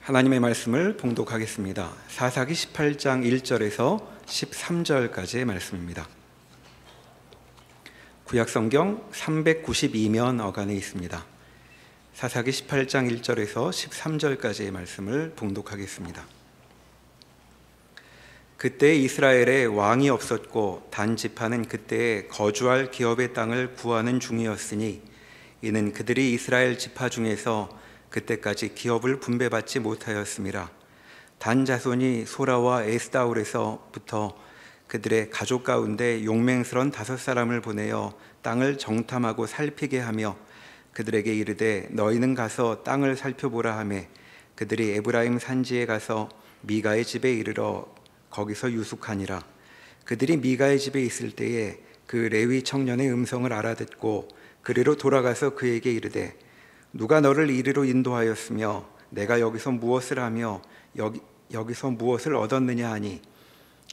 하나님의 말씀을 봉독하겠습니다. 사사기 18장 1절에서 13절까지의 말씀입니다. 구약성경 392면 어간에 있습니다. 사사기 18장 1절에서 13절까지의 말씀을 봉독하겠습니다. 그때 이스라엘에 왕이 없었고 단 지파는 그때에 거주할 기업의 땅을 구하는 중이었으니 이는 그들이 이스라엘 지파 중에서 그때까지 기업을 분배받지 못하였음이라. 단 자손이 소라와 에스다올에서부터 그들의 가족 가운데 용맹스런 5사람을 보내어 땅을 정탐하고 살피게 하며 그들에게 이르되 너희는 가서 땅을 살펴보라 하매 그들이 에브라임 산지에 가서 미가의 집에 이르러 거기서 유숙하니라. 그들이 미가의 집에 있을 때에 그 레위 청년의 음성을 알아듣고 그리로 돌아가서 그에게 이르되 누가 너를 이리로 인도하였으며 내가 여기서 무엇을 하며 여기서 무엇을 얻었느냐 하니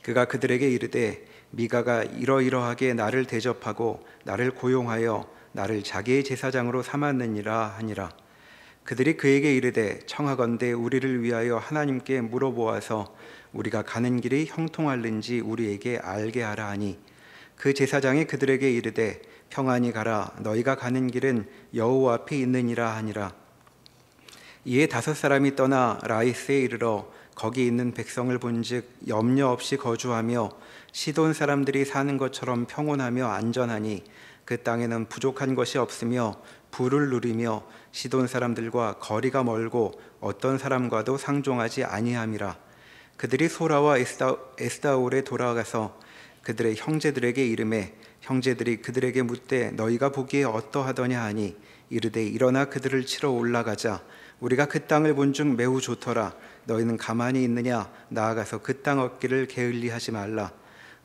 그가 그들에게 이르되 미가가 이러이러하게 나를 대접하고 나를 고용하여 나를 자기의 제사장으로 삼았느니라 하니라. 그들이 그에게 이르되 청하건대 우리를 위하여 하나님께 물어보아서 우리가 가는 길이 형통할는지 우리에게 알게 하라 하니 그 제사장이 그들에게 이르되 평안히 가라. 너희가 가는 길은 여호와 앞에 있느니라 하니라. 이에 5사람이 떠나 라이스에 이르러 거기 있는 백성을 본즉 염려 없이 거주하며 시돈 사람들이 사는 것처럼 평온하며 안전하니 그 땅에는 부족한 것이 없으며 부를 누리며 시돈 사람들과 거리가 멀고 어떤 사람과도 상종하지 아니함이라. 그들이 소라와 에스다올에 돌아가서 그들의 형제들에게 이르매 형제들이 그들에게 묻되 너희가 보기에 어떠하더냐 하니 이르되 일어나 그들을 치러 올라가자. 우리가 그 땅을 본즉 매우 좋더라. 너희는 가만히 있느냐? 나아가서 그 땅 얻기를 게을리하지 말라.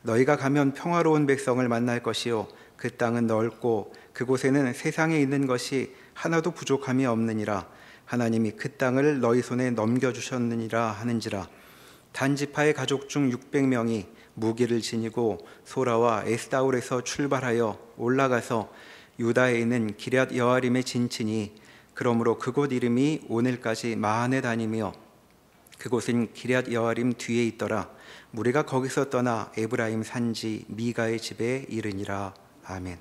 너희가 가면 평화로운 백성을 만날 것이요 그 땅은 넓고 그곳에는 세상에 있는 것이 하나도 부족함이 없느니라. 하나님이 그 땅을 너희 손에 넘겨주셨느니라 하는지라. 단 지파의 가족 중 600명이 무기를 지니고 소라와 에스다올에서 출발하여 올라가서 유다에 있는 기럇 여아림에 진치니 그러므로 그곳 이름이 오늘까지 마한에 다니며 그곳은 기럇 여아림 뒤에 있더라. 무리가 거기서 떠나 에브라임 산지 미가의 집에 이르니라. 아멘.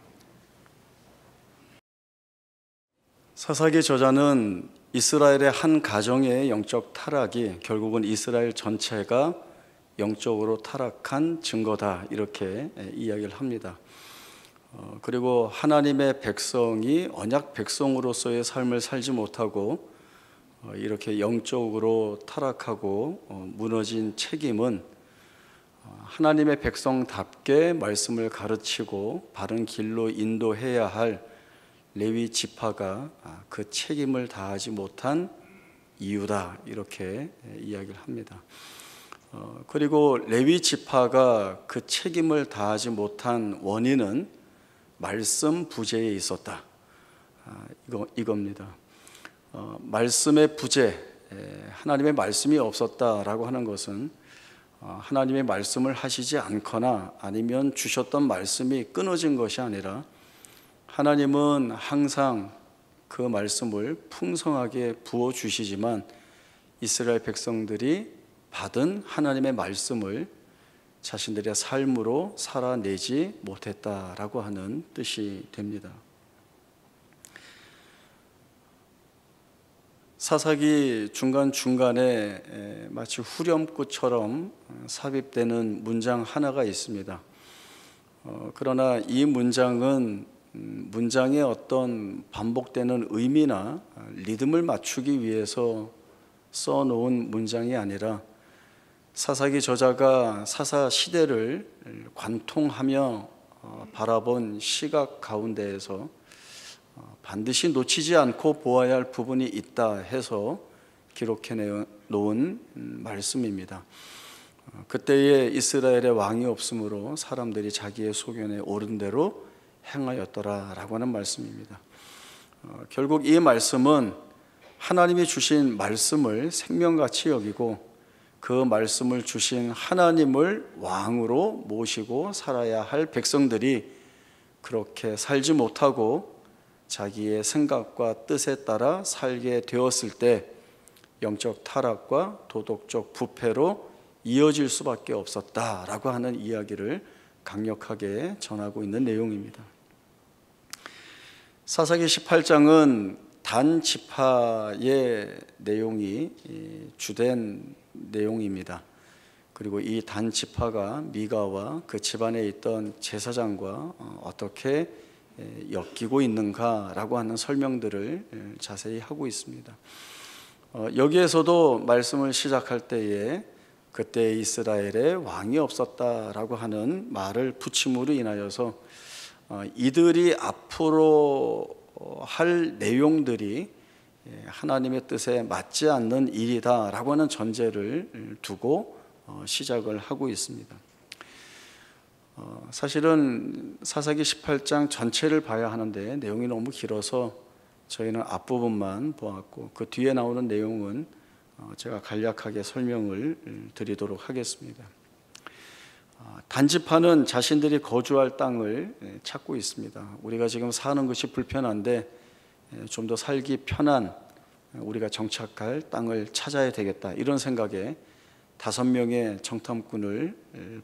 사사기 저자는 이스라엘의 한 가정의 영적 타락이 결국은 이스라엘 전체가 영적으로 타락한 증거다 이렇게 이야기를 합니다. 그리고 하나님의 백성이 언약 백성으로서의 삶을 살지 못하고 이렇게 영적으로 타락하고 무너진 책임은 하나님의 백성답게 말씀을 가르치고 바른 길로 인도해야 할 레위 지파가 그 책임을 다하지 못한 이유다 이렇게 이야기를 합니다. 그리고 레위 지파가 그 책임을 다하지 못한 원인은 말씀 부재에 있었다. 이겁니다. 말씀의 부재, 하나님의 말씀이 없었다라고 하는 것은 하나님의 말씀을 하시지 않거나 아니면 주셨던 말씀이 끊어진 것이 아니라 하나님은 항상 그 말씀을 풍성하게 부어주시지만 이스라엘 백성들이 받은 하나님의 말씀을 자신들의 삶으로 살아내지 못했다라고 하는 뜻이 됩니다. 사사기 중간중간에 마치 후렴구처럼 삽입되는 문장 하나가 있습니다. 그러나 이 문장은 문장의 어떤 반복되는 의미나 리듬을 맞추기 위해서 써놓은 문장이 아니라 사사기 저자가 사사 시대를 관통하며 바라본 시각 가운데에서 반드시 놓치지 않고 보아야 할 부분이 있다 해서 기록해 놓은 말씀입니다. 그때에 이스라엘의 왕이 없으므로 사람들이 자기의 소견에 옳은 대로 행하였더라라고 하는 말씀입니다. 결국 이 말씀은 하나님이 주신 말씀을 생명같이 여기고 그 말씀을 주신 하나님을 왕으로 모시고 살아야 할 백성들이 그렇게 살지 못하고 자기의 생각과 뜻에 따라 살게 되었을 때 영적 타락과 도덕적 부패로 이어질 수밖에 없었다라고 하는 이야기를 강력하게 전하고 있는 내용입니다. 사사기 18장은 단 지파의 내용이 주된 내용입니다. 그리고 이 단 지파가 미가와 그 집안에 있던 제사장과 어떻게 엮이고 있는가라고 하는 설명들을 자세히 하고 있습니다. 여기에서도 말씀을 시작할 때에 그때 이스라엘에 왕이 없었다라고 하는 말을 붙임으로 인하여서 이들이 앞으로 할 내용들이 하나님의 뜻에 맞지 않는 일이다라고 하는 전제를 두고 시작을 하고 있습니다. 사실은 사사기 18장 전체를 봐야 하는데 내용이 너무 길어서 저희는 앞부분만 보았고 그 뒤에 나오는 내용은 제가 간략하게 설명을 드리도록 하겠습니다. 단지파는 자신들이 거주할 땅을 찾고 있습니다. 우리가 지금 사는 것이 불편한데 좀 더 살기 편한 우리가 정착할 땅을 찾아야 되겠다, 이런 생각에 5명의 정탐꾼을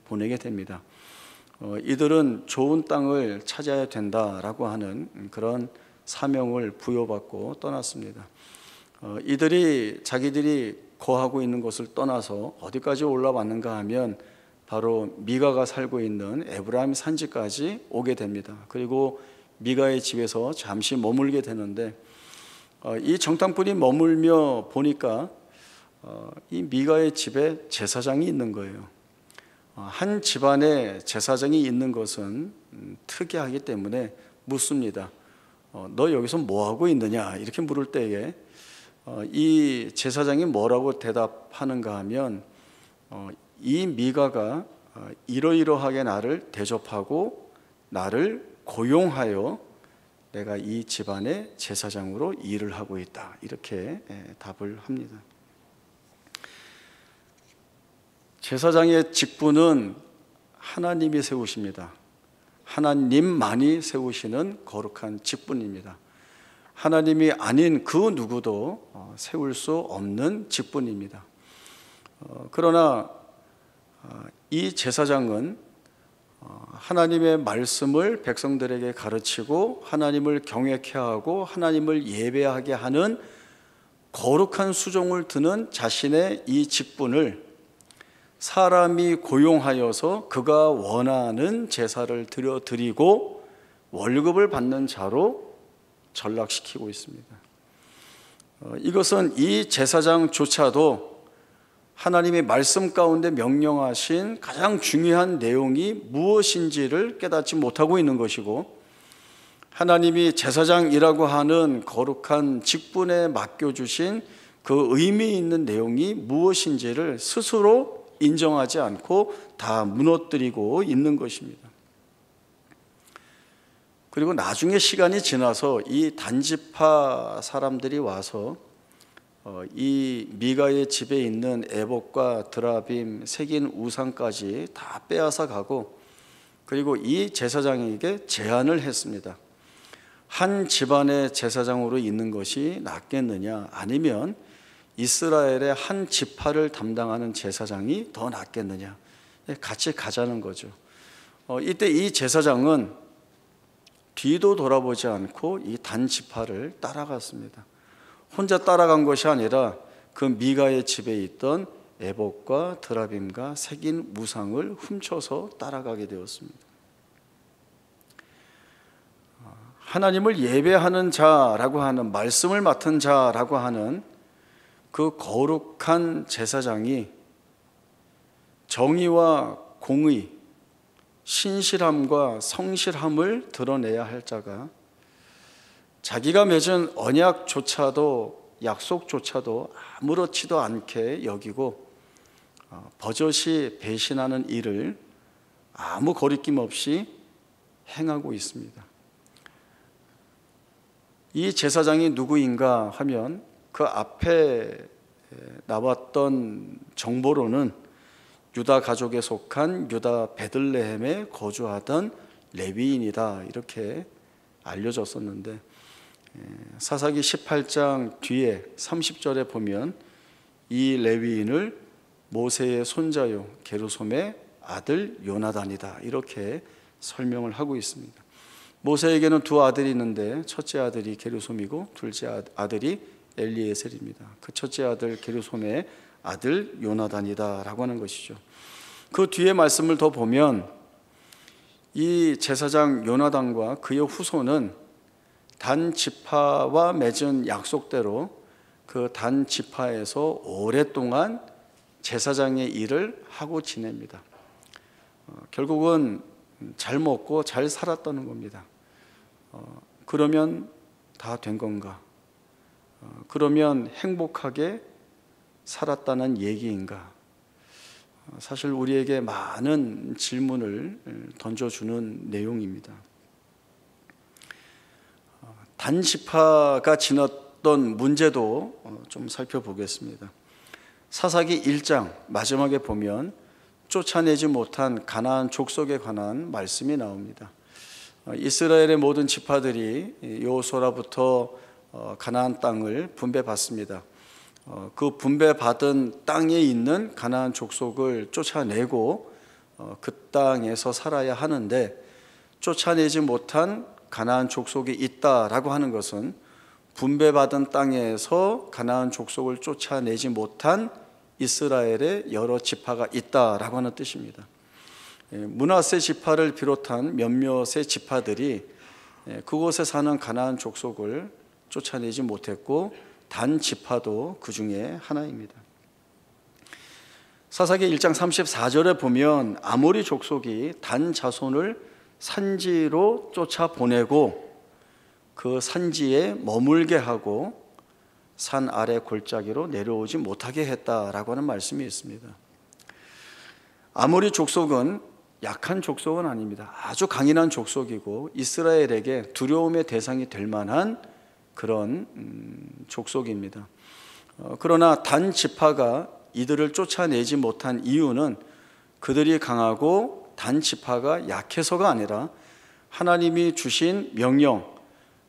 보내게 됩니다. 이들은 좋은 땅을 찾아야 된다라고 하는 그런 사명을 부여받고 떠났습니다. 이들이 자기들이 거하고 있는 곳을 떠나서 어디까지 올라왔는가 하면 바로 미가가 살고 있는 에브라임 산지까지 오게 됩니다. 그리고 미가의 집에서 잠시 머물게 되는데 이 정탐꾼이 머물며 보니까 이 미가의 집에 제사장이 있는 거예요. 한 집안에 제사장이 있는 것은 특이하기 때문에 묻습니다. 너 여기서 뭐 하고 있느냐? 이렇게 물을 때에 이 제사장이 뭐라고 대답하는가 하면 이 미가가 이러이러하게 나를 대접하고 나를 고용하여 내가 이 집안의 제사장으로 일을 하고 있다, 이렇게 답을 합니다. 제사장의 직분은 하나님이 세우십니다. 하나님만이 세우시는 거룩한 직분입니다. 하나님이 아닌 그 누구도 세울 수 없는 직분입니다. 그러나 이 제사장은 하나님의 말씀을 백성들에게 가르치고 하나님을 경외케 하고 하나님을 예배하게 하는 거룩한 수종을 드는 자신의 이 직분을 사람이 고용하여서 그가 원하는 제사를 드리고 월급을 받는 자로 전락시키고 있습니다. 이것은 이 제사장조차도 하나님의 말씀 가운데 명령하신 가장 중요한 내용이 무엇인지를 깨닫지 못하고 있는 것이고, 하나님이 제사장이라고 하는 거룩한 직분에 맡겨주신 그 의미 있는 내용이 무엇인지를 스스로 인정하지 않고 다 무너뜨리고 있는 것입니다. 그리고 나중에 시간이 지나서 이 단지파 사람들이 와서 이 미가의 집에 있는 에봇과 드라빔, 새긴 우상까지 다 빼앗아 가고, 그리고 이 제사장에게 제안을 했습니다. 한 집안의 제사장으로 있는 것이 낫겠느냐, 아니면 이스라엘의 한 지파를 담당하는 제사장이 더 낫겠느냐, 같이 가자는 거죠. 이때 이 제사장은 뒤도 돌아보지 않고 이 단지파를 따라갔습니다. 혼자 따라간 것이 아니라 그 미가의 집에 있던 에봇과 드라빔과 새긴 우상을 훔쳐서 따라가게 되었습니다. 하나님을 예배하는 자라고 하는, 말씀을 맡은 자라고 하는 그 거룩한 제사장이 정의와 공의, 신실함과 성실함을 드러내야 할 자가 자기가 맺은 언약조차도, 약속조차도 아무렇지도 않게 여기고 버젓이 배신하는 일을 아무 거리낌 없이 행하고 있습니다. 이 제사장이 누구인가 하면 그 앞에 나왔던 정보로는 유다 가족에 속한 유다 베들레헴에 거주하던 레위인이다, 이렇게 알려졌었는데 사사기 18장 뒤에 30절에 보면 이 레위인을 모세의 손자요 게르솜의 아들 요나단이다, 이렇게 설명을 하고 있습니다. 모세에게는 두 아들이 있는데 첫째 아들이 게르솜이고 둘째 아들이 엘리에셀입니다. 그 첫째 아들 게르솜의 아들 요나단이다라고 하는 것이죠. 그 뒤에 말씀을 더 보면 이 제사장 요나단과 그의 후손은 단 지파와 맺은 약속대로 그 단 지파에서 오랫동안 제사장의 일을 하고 지냅니다. 결국은 잘 먹고 잘 살았다는 겁니다. 그러면 다 된 건가? 그러면 행복하게 살았다는 얘기인가? 사실 우리에게 많은 질문을 던져주는 내용입니다. 단지파가 지났던 문제도 좀 살펴보겠습니다. 사사기 1장 마지막에 보면 쫓아내지 못한 가나안 족속에 관한 말씀이 나옵니다. 이스라엘의 모든 지파들이 여호수아로부터 가나안 땅을 분배받습니다. 그 분배받은 땅에 있는 가나안 족속을 쫓아내고 그 땅에서 살아야 하는데, 쫓아내지 못한 가나안 족속이 있다라고 하는 것은 분배받은 땅에서 가나안 족속을 쫓아내지 못한 이스라엘의 여러 지파가 있다라고 하는 뜻입니다. 므낫세 지파를 비롯한 몇몇의 지파들이 그곳에 사는 가나안 족속을 쫓아내지 못했고 단 지파도 그 중에 하나입니다. 사사기 1장 34절에 보면 아모리 족속이 단 자손을 산지로 쫓아보내고 그 산지에 머물게 하고 산 아래 골짜기로 내려오지 못하게 했다라고 하는 말씀이 있습니다. 아모리 족속은 약한 족속은 아닙니다. 아주 강인한 족속이고 이스라엘에게 두려움의 대상이 될 만한 그런 족속입니다. 그러나 단 지파가 이들을 쫓아내지 못한 이유는 그들이 강하고 단 지파가 약해서가 아니라 하나님이 주신 명령,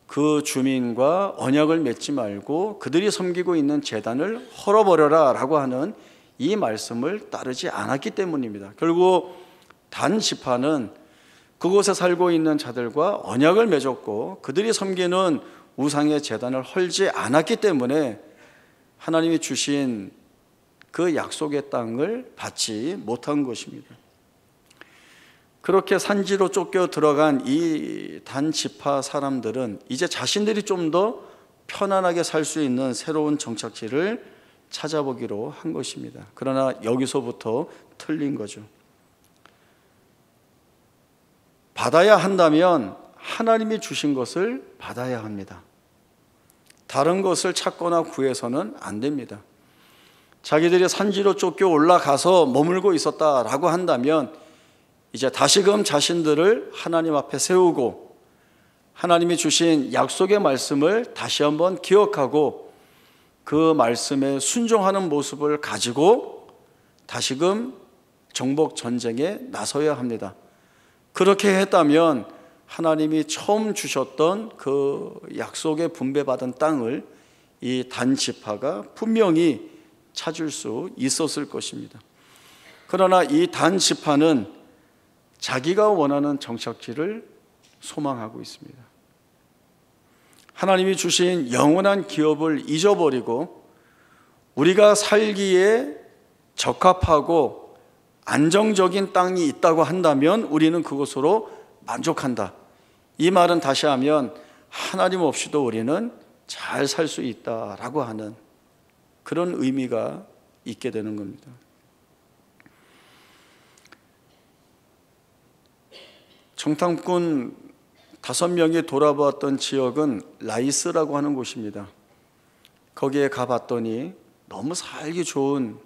그 주민과 언약을 맺지 말고 그들이 섬기고 있는 제단을 헐어버려라 라고 하는 이 말씀을 따르지 않았기 때문입니다. 결국 단 지파는 그곳에 살고 있는 자들과 언약을 맺었고 그들이 섬기는 우상의 제단을 헐지 않았기 때문에 하나님이 주신 그 약속의 땅을 받지 못한 것입니다. 그렇게 산지로 쫓겨 들어간 이 단 지파 사람들은 이제 자신들이 좀 더 편안하게 살 수 있는 새로운 정착지를 찾아보기로 한 것입니다. 그러나 여기서부터 틀린 거죠. 받아야 한다면 하나님이 주신 것을 받아야 합니다. 다른 것을 찾거나 구해서는 안 됩니다. 자기들이 산지로 쫓겨 올라가서 머물고 있었다라고 한다면 이제 다시금 자신들을 하나님 앞에 세우고 하나님이 주신 약속의 말씀을 다시 한번 기억하고 그 말씀에 순종하는 모습을 가지고 다시금 정복 전쟁에 나서야 합니다. 그렇게 했다면 하나님이 처음 주셨던 그 약속의 분배받은 땅을 이 단 지파가 분명히 찾을 수 있었을 것입니다. 그러나 이 단 지파는 자기가 원하는 정착지를 소망하고 있습니다. 하나님이 주신 영원한 기업을 잊어버리고 우리가 살기에 적합하고 안정적인 땅이 있다고 한다면 우리는 그것으로 만족한다. 이 말은 다시 하면 하나님 없이도 우리는 잘 살 수 있다라고 하는 그런 의미가 있게 되는 겁니다. 정탐꾼 5명이 돌아보았던 지역은 라이스라고 하는 곳입니다. 거기에 가봤더니 너무 살기 좋은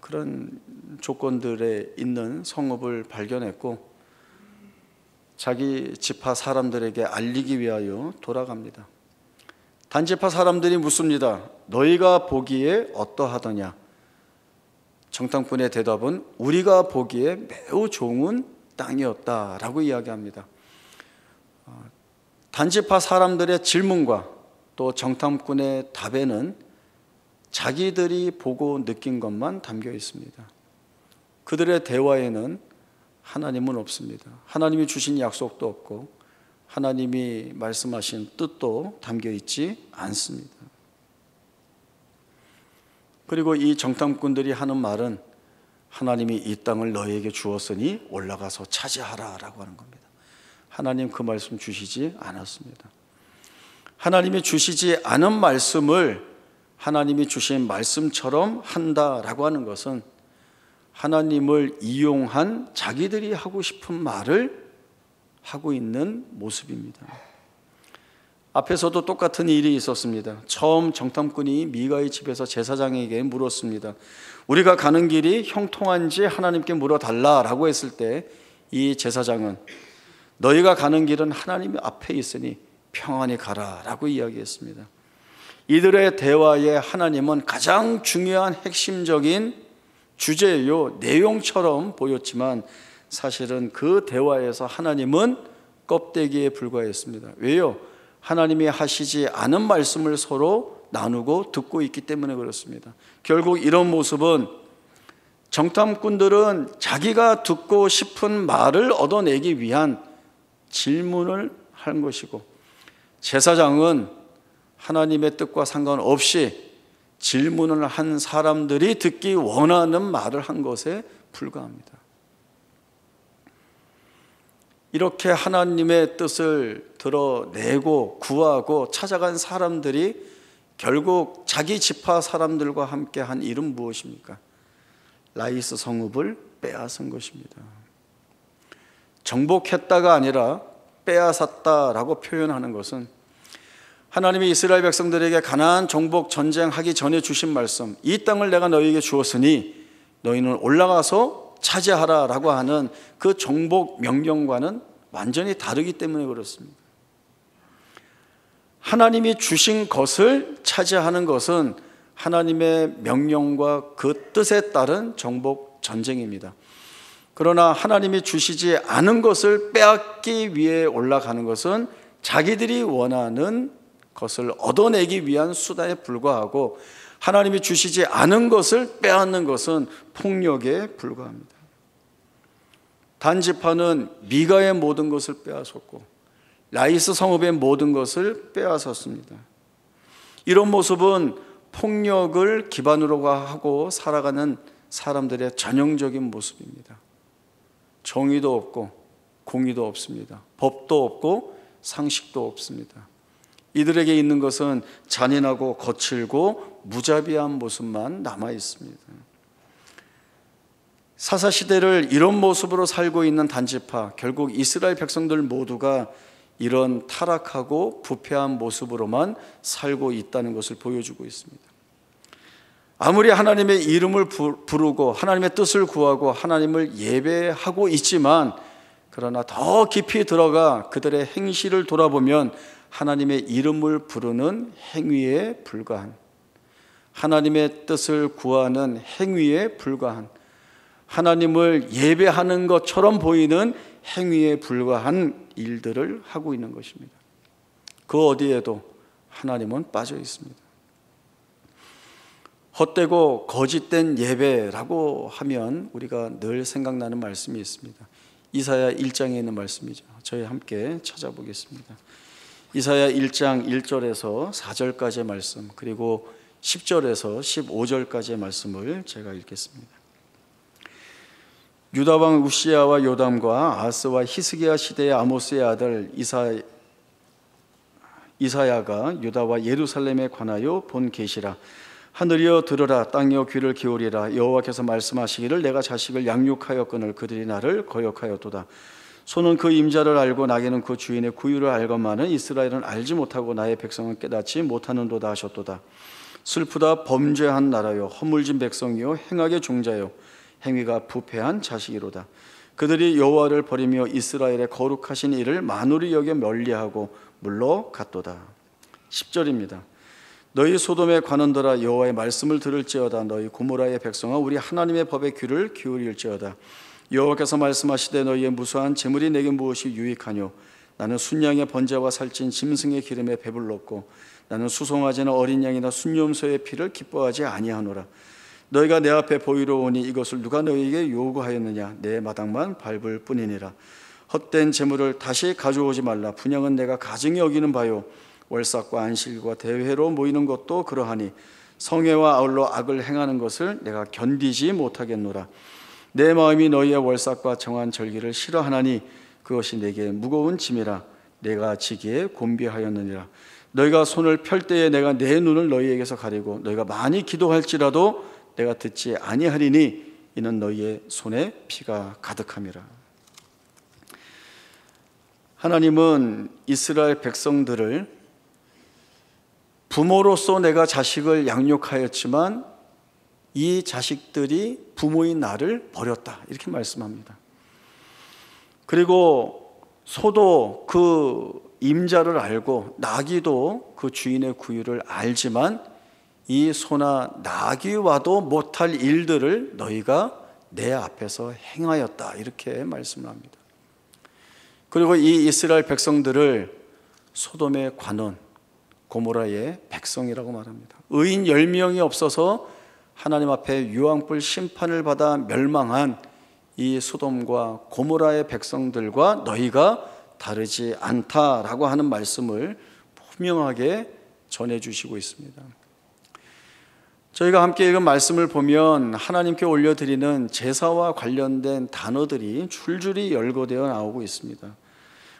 그런 조건들에 있는 성읍을 발견했고 자기 지파 사람들에게 알리기 위하여 돌아갑니다. 단지파 사람들이 묻습니다. 너희가 보기에 어떠하더냐? 정탐꾼의 대답은 우리가 보기에 매우 좋은 땅이었다라고 이야기합니다. 단지파 사람들의 질문과 또 정탐꾼의 답에는 자기들이 보고 느낀 것만 담겨 있습니다. 그들의 대화에는 하나님은 없습니다. 하나님이 주신 약속도 없고 하나님이 말씀하신 뜻도 담겨 있지 않습니다. 그리고 이 정탐꾼들이 하는 말은 하나님이 이 땅을 너희에게 주었으니 올라가서 차지하라 라고 하는 겁니다. 하나님 그 말씀 주시지 않았습니다. 하나님이 주시지 않은 말씀을 하나님이 주신 말씀처럼 한다라고 하는 것은 하나님을 이용한 자기들이 하고 싶은 말을 하고 있는 모습입니다. 앞에서도 똑같은 일이 있었습니다. 처음 정탐꾼이 미가의 집에서 제사장에게 물었습니다. 우리가 가는 길이 형통한지 하나님께 물어달라라고 했을 때 이 제사장은 너희가 가는 길은 하나님 앞에 있으니 평안히 가라라고 이야기했습니다. 이들의 대화에 하나님은 가장 중요한 핵심적인 주제요 내용처럼 보였지만 사실은 그 대화에서 하나님은 껍데기에 불과했습니다. 왜요? 하나님이 하시지 않은 말씀을 서로 나누고 듣고 있기 때문에 그렇습니다. 결국 이런 모습은 정탐꾼들은 자기가 듣고 싶은 말을 얻어내기 위한 질문을 한 것이고 제사장은 하나님의 뜻과 상관없이 질문을 한 사람들이 듣기 원하는 말을 한 것에 불과합니다. 이렇게 하나님의 뜻을 드러내고 구하고 찾아간 사람들이 결국 자기 지파 사람들과 함께 한 일은 무엇입니까? 라이스 성읍을 빼앗은 것입니다. 정복했다가 아니라 빼앗았다라고 표현하는 것은 하나님이 이스라엘 백성들에게 가나안 정복 전쟁하기 전에 주신 말씀, 이 땅을 내가 너희에게 주었으니 너희는 올라가서 차지하라라고 하는 그 정복 명령과는 완전히 다르기 때문에 그렇습니다. 하나님이 주신 것을 차지하는 것은 하나님의 명령과 그 뜻에 따른 정복 전쟁입니다. 그러나 하나님이 주시지 않은 것을 빼앗기 위해 올라가는 것은 자기들이 원하는 것을 얻어내기 위한 수단에 불과하고 하나님이 주시지 않은 것을 빼앗는 것은 폭력에 불과합니다. 단지파는 미가의 모든 것을 빼앗았고 라이스 성읍의 모든 것을 빼앗았습니다. 이런 모습은 폭력을 기반으로 하고 살아가는 사람들의 전형적인 모습입니다. 정의도 없고 공의도 없습니다. 법도 없고 상식도 없습니다. 이들에게 있는 것은 잔인하고 거칠고 무자비한 모습만 남아 있습니다. 사사시대를 이런 모습으로 살고 있는 단지파, 결국 이스라엘 백성들 모두가 이런 타락하고 부패한 모습으로만 살고 있다는 것을 보여주고 있습니다. 아무리 하나님의 이름을 부르고 하나님의 뜻을 구하고 하나님을 예배하고 있지만 그러나 더 깊이 들어가 그들의 행실을 돌아보면 하나님의 이름을 부르는 행위에 불과한, 하나님의 뜻을 구하는 행위에 불과한, 하나님을 예배하는 것처럼 보이는 행위에 불과한 일들을 하고 있는 것입니다. 그 어디에도 하나님은 빠져 있습니다. 헛되고 거짓된 예배라고 하면 우리가 늘 생각나는 말씀이 있습니다. 이사야 1장에 있는 말씀이죠. 저희 함께 찾아보겠습니다. 이사야 1장 1절에서 4절까지의 말씀, 그리고 10절에서 15절까지의 말씀을 제가 읽겠습니다. 유다 왕 우시야와 요담과 아스와 히스기야 시대의 아모스의 아들 이사야가 유다와 예루살렘에 관하여 본 계시라. 하늘이여 들으라, 땅이여 귀를 기울이라. 여호와께서 말씀하시기를 내가 자식을 양육하였거늘 그들이 나를 거역하였도다. 소는 그 임자를 알고 나귀는 그 주인의 구유를 알건만은 이스라엘은 알지 못하고 나의 백성은 깨닫지 못하는도다 하셨도다. 슬프다, 범죄한 나라요, 허물진 백성이요, 행악의 종자요, 행위가 부패한 자식이로다. 그들이 여호와를 버리며 이스라엘의 거룩하신 이를 만우리 여겨 멀리하고 물러갔도다. 10절입니다. 너희 소돔에 관원들아 여호와의 말씀을 들을지어다. 너희 고모라의 백성아 우리 하나님의 법에 귀를 기울일지어다. 여호와께서 말씀하시되 너희의 무수한 재물이 내게 무엇이 유익하뇨? 나는 순양의 번제와 살찐 짐승의 기름에 배불렀고 나는 수송아지나 어린 양이나 순염소의 피를 기뻐하지 아니하노라. 너희가 내 앞에 보이러 오니 이것을 누가 너희에게 요구하였느냐? 내 마당만 밟을 뿐이니라. 헛된 재물을 다시 가져오지 말라. 분향은 내가 가증히 여기는 바요. 월삭과 안식일과 대회로 모이는 것도 그러하니 성회와 아울러 악을 행하는 것을 내가 견디지 못하겠노라. 내 마음이 너희의 월삭과 정한 절기를 싫어하나니 그것이 내게 무거운 짐이라. 내가 지기에 곤비하였느니라. 너희가 손을 펼 때에 내가 내 눈을 너희에게서 가리고 너희가 많이 기도할지라도 내가 듣지 아니하리니 이는 너희의 손에 피가 가득함이라. 하나님은 이스라엘 백성들을 부모로서 내가 자식을 양육하였지만 이 자식들이 부모인 나를 버렸다, 이렇게 말씀합니다. 그리고 소도 그 임자를 알고 나귀도 그 주인의 구유를 알지만 이 소나 나귀와도 못할 일들을 너희가 내 앞에서 행하였다, 이렇게 말씀을 합니다. 그리고 이 이스라엘 백성들을 소돔의 관원, 고모라의 백성이라고 말합니다. 의인 10명이 없어서 하나님 앞에 유황불 심판을 받아 멸망한 이 소돔과 고모라의 백성들과 너희가 다르지 않다라고 하는 말씀을 분명하게 전해주시고 있습니다. 저희가 함께 읽은 말씀을 보면 하나님께 올려드리는 제사와 관련된 단어들이 줄줄이 열거되어 나오고 있습니다.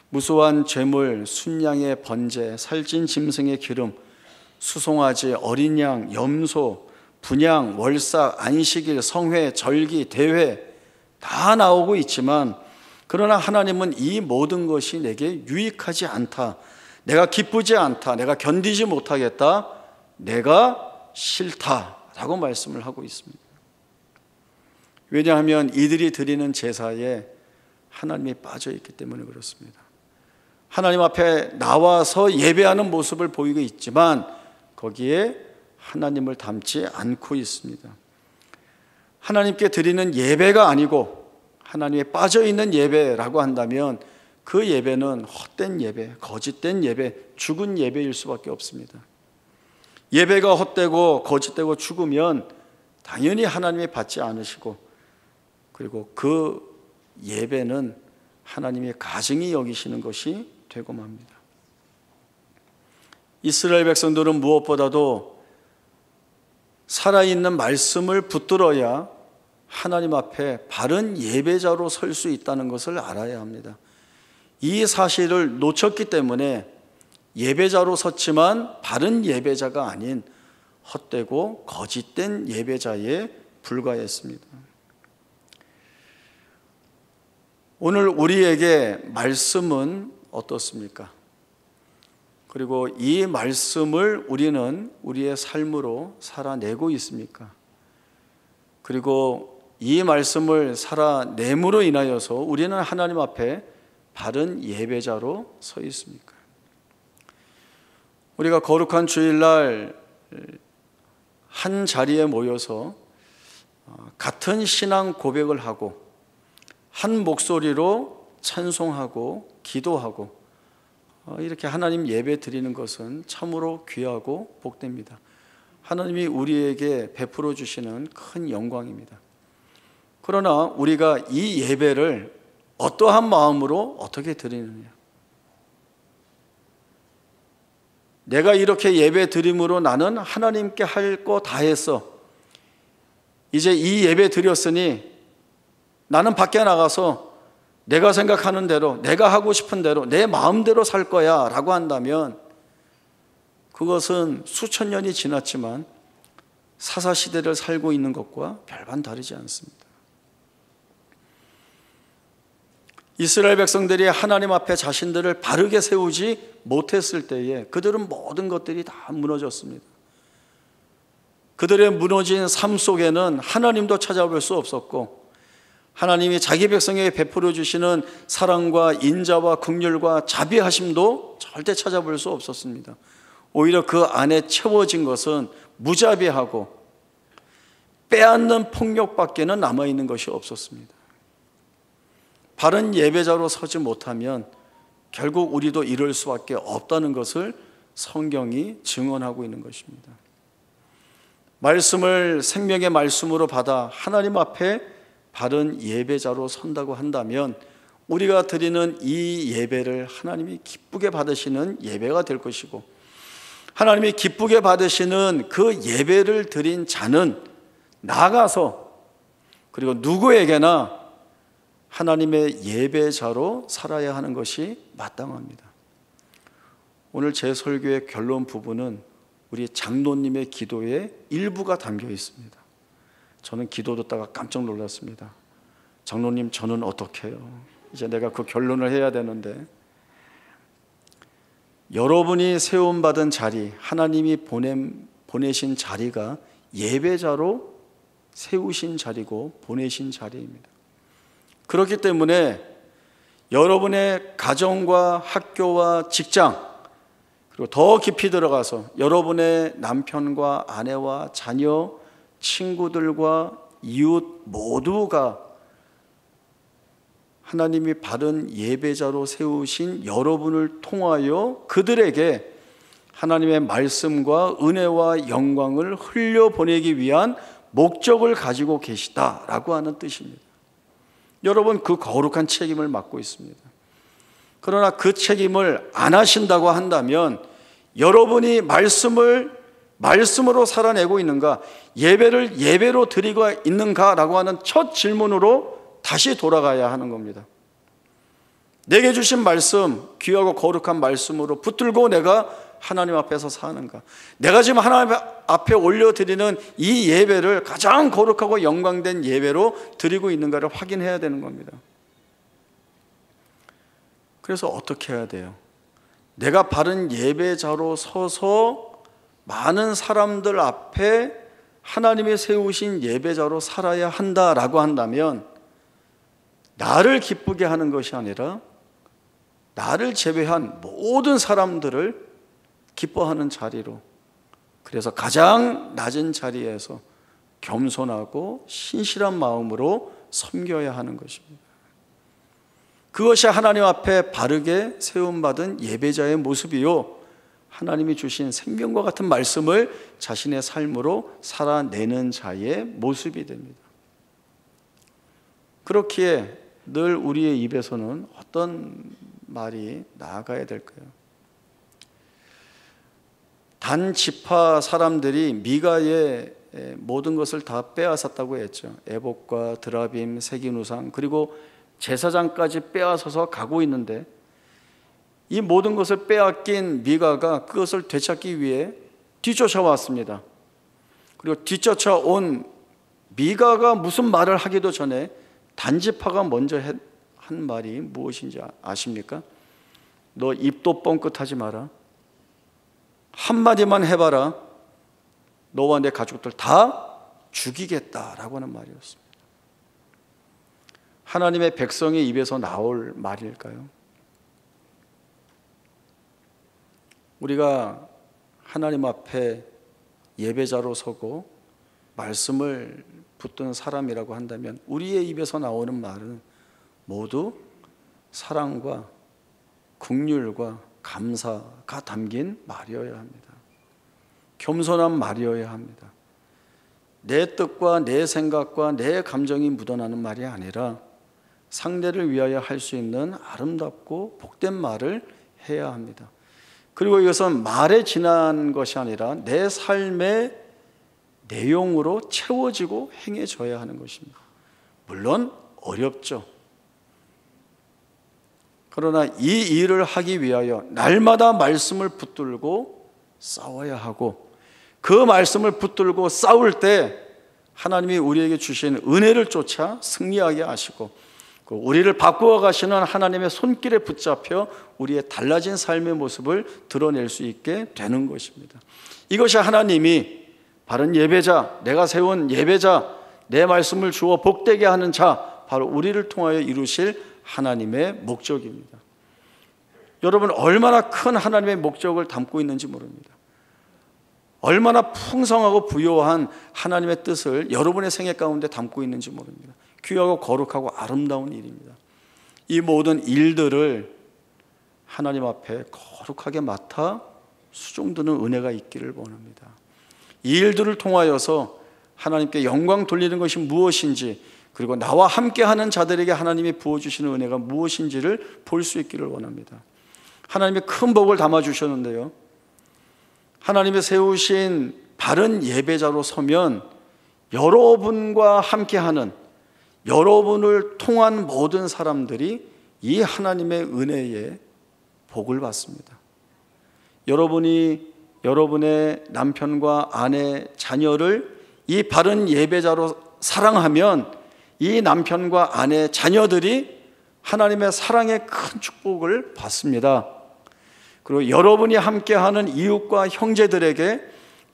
무수한 제물, 순양의 번제, 살찐 짐승의 기름, 수송아지, 어린 양, 염소, 분향, 월삭, 안식일, 성회, 절기, 대회 다 나오고 있지만 그러나 하나님은 이 모든 것이 내게 유익하지 않다, 내가 기쁘지 않다, 내가 견디지 못하겠다, 내가 싫다라고 말씀을 하고 있습니다. 왜냐하면 이들이 드리는 제사에 하나님이 빠져 있기 때문에 그렇습니다. 하나님 앞에 나와서 예배하는 모습을 보이고 있지만 거기에 하나님을 담지 않고 있습니다. 하나님께 드리는 예배가 아니고 하나님에 빠져 있는 예배라고 한다면 그 예배는 헛된 예배, 거짓된 예배, 죽은 예배일 수밖에 없습니다. 예배가 헛되고 거짓되고 죽으면 당연히 하나님이 받지 않으시고 그리고 그 예배는 하나님이 가증히 여기시는 것이 되고 맙니다. 이스라엘 백성들은 무엇보다도 살아있는 말씀을 붙들어야 하나님 앞에 바른 예배자로 설 수 있다는 것을 알아야 합니다. 이 사실을 놓쳤기 때문에 예배자로 섰지만 바른 예배자가 아닌 헛되고 거짓된 예배자에 불과했습니다. 오늘 우리에게 말씀은 어떻습니까? 그리고 이 말씀을 우리는 우리의 삶으로 살아내고 있습니까? 그리고 이 말씀을 살아냄으로 인하여서 우리는 하나님 앞에 바른 예배자로 서 있습니까? 우리가 거룩한 주일날 한 자리에 모여서 같은 신앙 고백을 하고 한 목소리로 찬송하고 기도하고 이렇게 하나님 예배 드리는 것은 참으로 귀하고 복됩니다. 하나님이 우리에게 베풀어 주시는 큰 영광입니다. 그러나 우리가 이 예배를 어떠한 마음으로 어떻게 드리느냐? 내가 이렇게 예배 드림으로 나는 하나님께 할 거 다 했어. 이제 이 예배 드렸으니 나는 밖에 나가서 내가 생각하는 대로, 내가 하고 싶은 대로, 내 마음대로 살 거야 라고 한다면 그것은 수천 년이 지났지만 사사시대를 살고 있는 것과 별반 다르지 않습니다. 이스라엘 백성들이 하나님 앞에 자신들을 바르게 세우지 못했을 때에 그들은 모든 것들이 다 무너졌습니다. 그들의 무너진 삶 속에는 하나님도 찾아볼 수 없었고 하나님이 자기 백성에게 베풀어 주시는 사랑과 인자와 긍휼과 자비하심도 절대 찾아볼 수 없었습니다. 오히려 그 안에 채워진 것은 무자비하고 빼앗는 폭력밖에는 남아있는 것이 없었습니다. 바른 예배자로 서지 못하면 결국 우리도 이럴 수밖에 없다는 것을 성경이 증언하고 있는 것입니다. 말씀을 생명의 말씀으로 받아 하나님 앞에 바른 예배자로 선다고 한다면 우리가 드리는 이 예배를 하나님이 기쁘게 받으시는 예배가 될 것이고, 하나님이 기쁘게 받으시는 그 예배를 드린 자는 나아가서 그리고 누구에게나 하나님의 예배자로 살아야 하는 것이 마땅합니다. 오늘 제 설교의 결론 부분은 우리 장로님의 기도의 일부가 담겨 있습니다. 저는 기도 듣다가 깜짝 놀랐습니다. 장로님, 저는 어떻게 해요? 이제 내가 그 결론을 해야 되는데, 여러분이 세움받은 자리, 하나님이 보내신 자리가 예배자로 세우신 자리고 보내신 자리입니다. 그렇기 때문에 여러분의 가정과 학교와 직장, 그리고 더 깊이 들어가서 여러분의 남편과 아내와 자녀, 친구들과 이웃 모두가 하나님이 바른 예배자로 세우신 여러분을 통하여 그들에게 하나님의 말씀과 은혜와 영광을 흘려보내기 위한 목적을 가지고 계시다라고 하는 뜻입니다. 여러분, 그 거룩한 책임을 맡고 있습니다. 그러나 그 책임을 안 하신다고 한다면 여러분이 말씀으로 살아내고 있는가, 예배를 예배로 드리고 있는가라고 하는 첫 질문으로 다시 돌아가야 하는 겁니다. 내게 주신 말씀, 귀하고 거룩한 말씀으로 붙들고 내가 하나님 앞에서 사는가, 내가 지금 하나님 앞에 올려드리는 이 예배를 가장 거룩하고 영광된 예배로 드리고 있는가를 확인해야 되는 겁니다. 그래서 어떻게 해야 돼요? 내가 바른 예배자로 서서 많은 사람들 앞에 하나님이 세우신 예배자로 살아야 한다라고 한다면, 나를 기쁘게 하는 것이 아니라 나를 제외한 모든 사람들을 기뻐하는 자리로, 그래서 가장 낮은 자리에서 겸손하고 신실한 마음으로 섬겨야 하는 것입니다. 그것이 하나님 앞에 바르게 세움받은 예배자의 모습이요, 하나님이 주신 생명과 같은 말씀을 자신의 삶으로 살아내는 자의 모습이 됩니다. 그렇기에 늘 우리의 입에서는 어떤 말이 나아가야 될까요? 단 지파 사람들이 미가의 모든 것을 다 빼앗았다고 했죠. 에봇과 드라빔, 세긴우상, 그리고 제사장까지 빼앗아서 가고 있는데, 이 모든 것을 빼앗긴 미가가 그것을 되찾기 위해 뒤쫓아왔습니다. 그리고 뒤쫓아온 미가가 무슨 말을 하기도 전에 단지파가 먼저 한 말이 무엇인지 아십니까? 너 입도 뻥끗하지 마라. 한마디만 해봐라. 너와 내 가족들 다 죽이겠다라고 하는 말이었습니다. 하나님의 백성의 입에서 나올 말일까요? 우리가 하나님 앞에 예배자로 서고 말씀을 붙든 사람이라고 한다면 우리의 입에서 나오는 말은 모두 사랑과 긍휼과 감사가 담긴 말이어야 합니다. 겸손한 말이어야 합니다. 내 뜻과 내 생각과 내 감정이 묻어나는 말이 아니라 상대를 위하여 할 수 있는 아름답고 복된 말을 해야 합니다. 그리고 이것은 말에 지난 것이 아니라 내 삶의 내용으로 채워지고 행해져야 하는 것입니다. 물론 어렵죠. 그러나 이 일을 하기 위하여 날마다 말씀을 붙들고 싸워야 하고, 그 말씀을 붙들고 싸울 때 하나님이 우리에게 주신 은혜를 쫓아 승리하게 하시고, 우리를 바꾸어 가시는 하나님의 손길에 붙잡혀 우리의 달라진 삶의 모습을 드러낼 수 있게 되는 것입니다. 이것이 하나님이 바른 예배자, 내가 세운 예배자, 내 말씀을 주어 복되게 하는 자, 바로 우리를 통하여 이루실 하나님의 목적입니다. 여러분, 얼마나 큰 하나님의 목적을 담고 있는지 모릅니다. 얼마나 풍성하고 부요한 하나님의 뜻을 여러분의 생애 가운데 담고 있는지 모릅니다. 귀하고 거룩하고 아름다운 일입니다. 이 모든 일들을 하나님 앞에 거룩하게 맡아 수종드는 은혜가 있기를 원합니다. 이 일들을 통하여서 하나님께 영광 돌리는 것이 무엇인지, 그리고 나와 함께하는 자들에게 하나님이 부어주시는 은혜가 무엇인지를 볼 수 있기를 원합니다. 하나님의 큰 복을 담아주셨는데요, 하나님의 세우신 바른 예배자로 서면 여러분과 함께하는, 여러분을 통한 모든 사람들이 이 하나님의 은혜에 복을 받습니다. 여러분이 여러분의 남편과 아내, 자녀를 이 바른 예배자로 사랑하면 이 남편과 아내, 자녀들이 하나님의 사랑의 큰 축복을 받습니다. 그리고 여러분이 함께하는 이웃과 형제들에게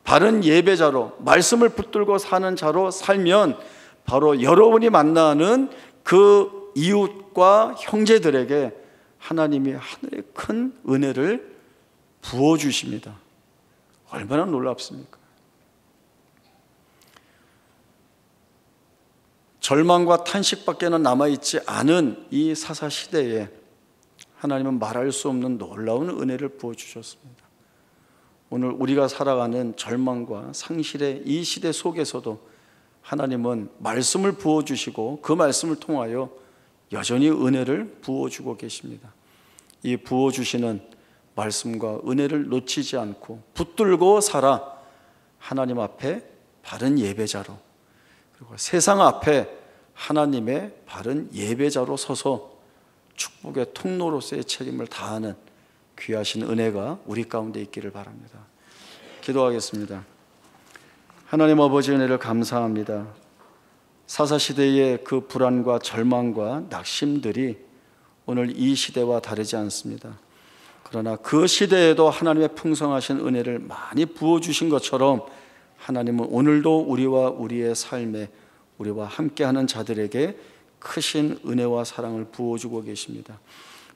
바른 예배자로, 말씀을 붙들고 사는 자로 살면 바로 여러분이 만나는 그 이웃과 형제들에게 하나님이 하늘의 큰 은혜를 부어주십니다. 얼마나 놀랍습니까? 절망과 탄식밖에는 남아있지 않은 이 사사시대에 하나님은 말할 수 없는 놀라운 은혜를 부어주셨습니다. 오늘 우리가 살아가는 절망과 상실의 이 시대 속에서도 하나님은 말씀을 부어주시고 그 말씀을 통하여 여전히 은혜를 부어주고 계십니다. 이 부어주시는 말씀과 은혜를 놓치지 않고 붙들고 살아 하나님 앞에 바른 예배자로, 그리고 세상 앞에 하나님의 바른 예배자로 서서 축복의 통로로서의 책임을 다하는 귀하신 은혜가 우리 가운데 있기를 바랍니다. 기도하겠습니다. 하나님 아버지, 은혜를 감사합니다. 사사시대의 그 불안과 절망과 낙심들이 오늘 이 시대와 다르지 않습니다. 그러나 그 시대에도 하나님의 풍성하신 은혜를 많이 부어주신 것처럼 하나님은 오늘도 우리와 우리의 삶에, 우리와 함께하는 자들에게 크신 은혜와 사랑을 부어주고 계십니다.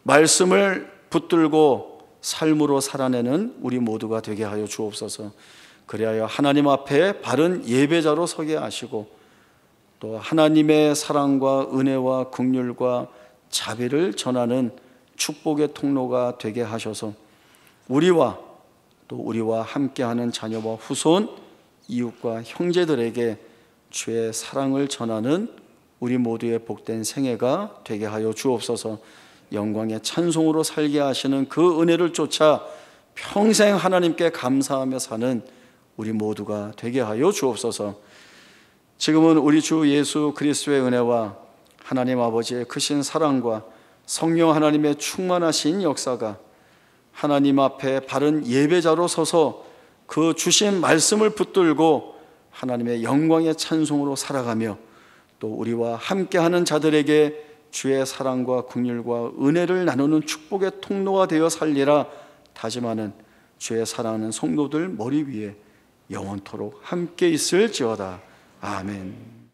말씀을 붙들고 삶으로 살아내는 우리 모두가 되게 하여 주옵소서. 그리하여 하나님 앞에 바른 예배자로 서게 하시고 또 하나님의 사랑과 은혜와 긍휼과 자비를 전하는 축복의 통로가 되게 하셔서 우리와 또 우리와 함께하는 자녀와 후손, 이웃과 형제들에게 주의 사랑을 전하는 우리 모두의 복된 생애가 되게 하여 주옵소서. 영광의 찬송으로 살게 하시는 그 은혜를 쫓아 평생 하나님께 감사하며 사는 우리 모두가 되게 하여 주옵소서. 지금은 우리 주 예수 그리스도의 은혜와 하나님 아버지의 크신 사랑과 성령 하나님의 충만하신 역사가 하나님 앞에 바른 예배자로 서서 그 주신 말씀을 붙들고 하나님의 영광의 찬송으로 살아가며 또 우리와 함께하는 자들에게 주의 사랑과 긍휼과 은혜를 나누는 축복의 통로가 되어 살리라 다짐하는 주의 사랑하는 성도들 머리 위에 영원토록 함께 있을지어다. 아멘.